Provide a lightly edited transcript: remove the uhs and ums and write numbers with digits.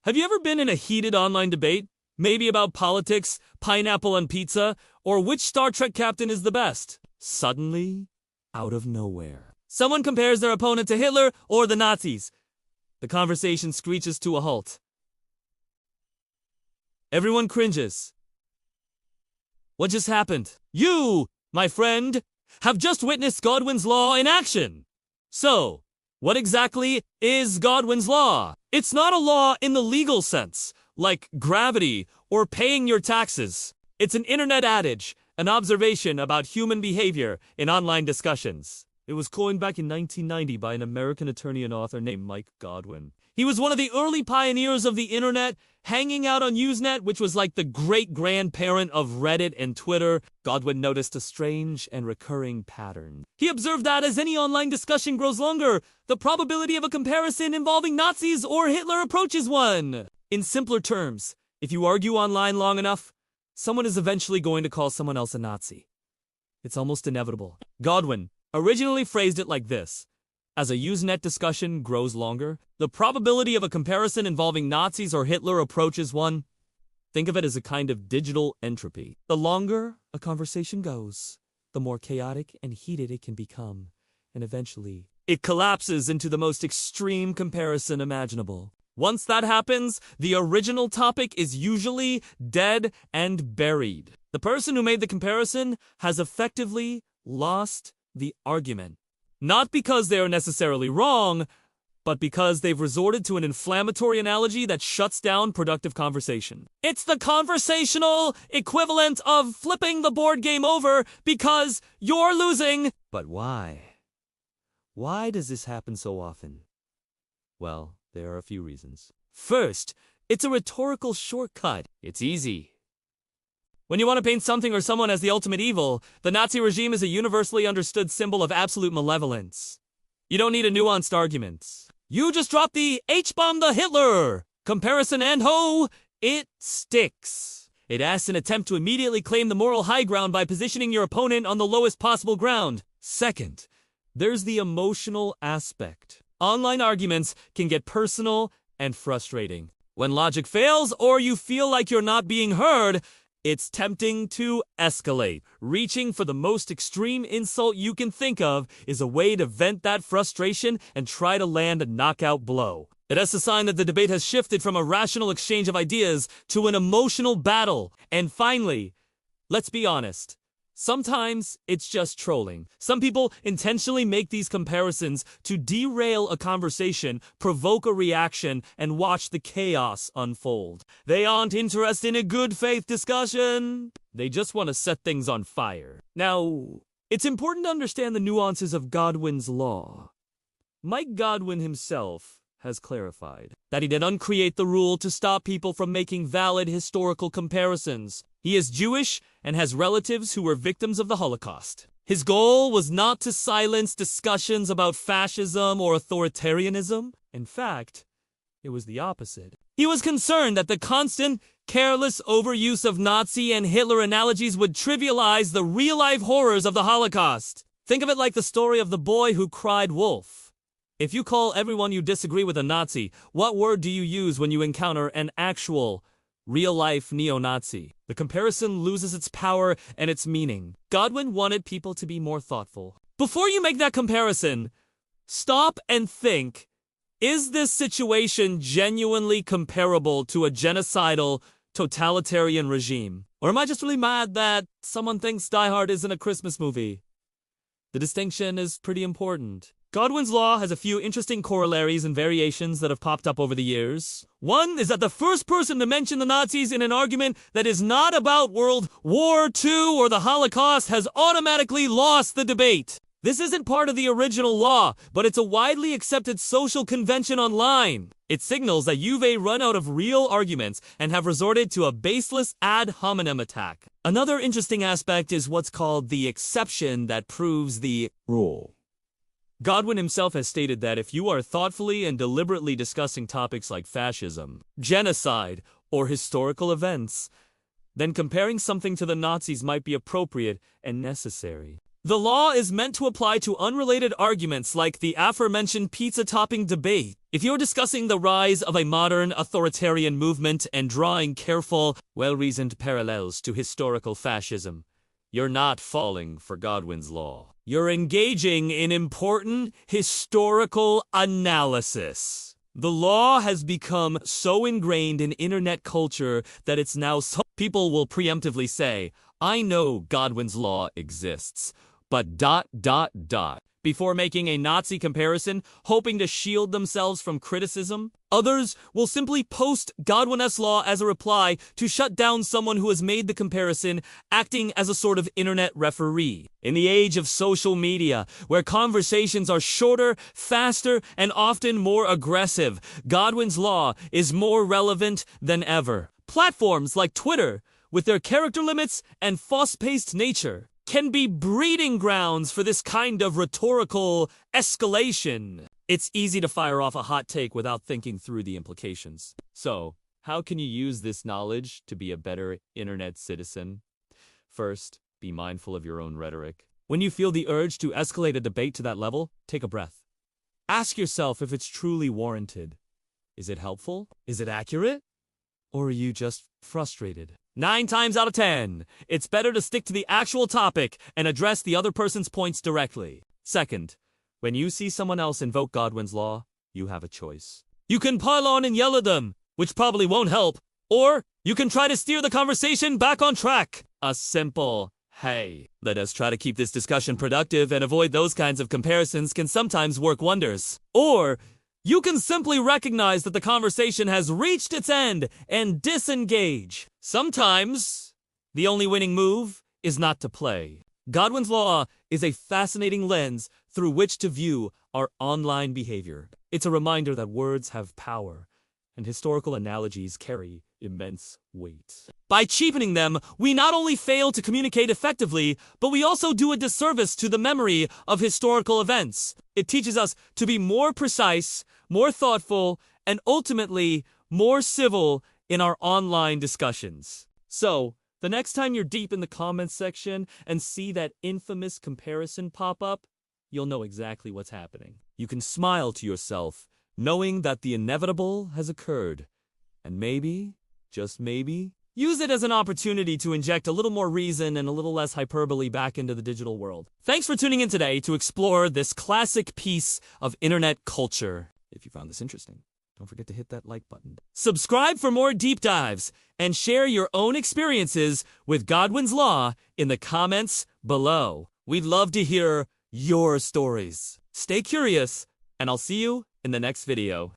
Have you ever been in a heated online debate? Maybe about politics, pineapple on pizza, or which Star Trek captain is the best? Suddenly, out of nowhere, someone compares their opponent to Hitler or the Nazis. The conversation screeches to a halt. Everyone cringes. What just happened? You, my friend, have just witnessed Godwin's law in action. So, what exactly is Godwin's law? It's not a law in the legal sense, like gravity or paying your taxes. It's an internet adage, an observation about human behavior in online discussions. It was coined back in 1990 by an American attorney and author named Mike Godwin. He was one of the early pioneers of the internet, hanging out on Usenet, which was like the great-grandparent of Reddit and Twitter. Godwin noticed a strange and recurring pattern. He observed that as any online discussion grows longer, the probability of a comparison involving Nazis or Hitler approaches one. In simpler terms, if you argue online long enough, someone is eventually going to call someone else a Nazi. It's almost inevitable. Godwin originally phrased it like this. As a Usenet discussion grows longer, the probability of a comparison involving Nazis or Hitler approaches one. Think of it as a kind of digital entropy. The longer a conversation goes, the more chaotic and heated it can become, and eventually, it collapses into the most extreme comparison imaginable. Once that happens, the original topic is usually dead and buried. The person who made the comparison has effectively lost the argument. Not because they are necessarily wrong, but because they've resorted to an inflammatory analogy that shuts down productive conversation. It's the conversational equivalent of flipping the board game over because you're losing. But why? Why does this happen so often? Well, there are a few reasons. First, it's a rhetorical shortcut. It's easy. When you want to paint something or someone as the ultimate evil, the Nazi regime is a universally understood symbol of absolute malevolence. You don't need a nuanced argument. You just drop the H-bomb the Hitler comparison and ho, it sticks. It asks an attempt to immediately claim the moral high ground by positioning your opponent on the lowest possible ground. Second, there's the emotional aspect. Online arguments can get personal and frustrating. When logic fails or you feel like you're not being heard, it's tempting to escalate. Reaching for the most extreme insult you can think of is a way to vent that frustration and try to land a knockout blow. It has a sign that the debate has shifted from a rational exchange of ideas to an emotional battle. And finally, let's be honest. Sometimes it's just trolling. Some people intentionally make these comparisons to derail a conversation, provoke a reaction, and watch the chaos unfold. They aren't interested in a good faith discussion. They just want to set things on fire. Now, it's important to understand the nuances of Godwin's law. Mike Godwin himself has clarified that he did not create the rule to stop people from making valid historical comparisons. He is Jewish and has relatives who were victims of the Holocaust. His goal was not to silence discussions about fascism or authoritarianism. In fact, it was the opposite. He was concerned that the constant, careless overuse of Nazi and Hitler analogies would trivialize the real-life horrors of the Holocaust. Think of it like the story of the boy who cried wolf. If you call everyone you disagree with a Nazi, what word do you use when you encounter an actual, real-life neo-Nazi? The comparison loses its power and its meaning. Godwin wanted people to be more thoughtful. Before you make that comparison, stop and think, is this situation genuinely comparable to a genocidal, totalitarian regime? Or am I just really mad that someone thinks Die Hard isn't a Christmas movie? The distinction is pretty important. Godwin's law has a few interesting corollaries and variations that have popped up over the years. One is that the first person to mention the Nazis in an argument that is not about World War II or the Holocaust has automatically lost the debate. This isn't part of the original law, but it's a widely accepted social convention online. It signals that you've run out of real arguments and have resorted to a baseless ad hominem attack. Another interesting aspect is what's called the exception that proves the rule. Godwin himself has stated that if you are thoughtfully and deliberately discussing topics like fascism, genocide, or historical events, then comparing something to the Nazis might be appropriate and necessary. The law is meant to apply to unrelated arguments like the aforementioned pizza-topping debate. If you're discussing the rise of a modern authoritarian movement and drawing careful, well-reasoned parallels to historical fascism, you're not falling for Godwin's law. You're engaging in important historical analysis. The law has become so ingrained in internet culture that it's now people will preemptively say, I know Godwin's law exists, but ... before making a Nazi comparison, hoping to shield themselves from criticism. Others will simply post Godwin's law as a reply to shut down someone who has made the comparison, acting as a sort of internet referee. In the age of social media, where conversations are shorter, faster, and often more aggressive, Godwin's law is more relevant than ever. Platforms like Twitter, with their character limits and fast-paced nature, can be breeding grounds for this kind of rhetorical escalation. It's easy to fire off a hot take without thinking through the implications. So, how can you use this knowledge to be a better internet citizen? First, be mindful of your own rhetoric. When you feel the urge to escalate a debate to that level, take a breath. Ask yourself if it's truly warranted. Is it helpful? Is it accurate? Or are you just frustrated? 9 times out of 10, it's better to stick to the actual topic and address the other person's points directly. Second, when you see someone else invoke Godwin's law, you have a choice. You can pile on and yell at them, which probably won't help, or you can try to steer the conversation back on track. A simple, hey, let us try to keep this discussion productive and avoid those kinds of comparisons can sometimes work wonders. Or you can simply recognize that the conversation has reached its end and disengage. Sometimes, the only winning move is not to play. Godwin's law is a fascinating lens through which to view our online behavior. It's a reminder that words have power, and historical analogies carry immense weight. By cheapening them, we not only fail to communicate effectively, but we also do a disservice to the memory of historical events. It teaches us to be more precise, more thoughtful, and ultimately more civil in our online discussions. So, the next time you're deep in the comments section and see that infamous comparison pop up, you'll know exactly what's happening. You can smile to yourself, knowing that the inevitable has occurred. And maybe, just maybe, use it as an opportunity to inject a little more reason and a little less hyperbole back into the digital world. Thanks for tuning in today to explore this classic piece of internet culture. If you found this interesting, don't forget to hit that like button. Subscribe for more deep dives and share your own experiences with Godwin's Law in the comments below. We'd love to hear your stories. Stay curious, and I'll see you in the next video.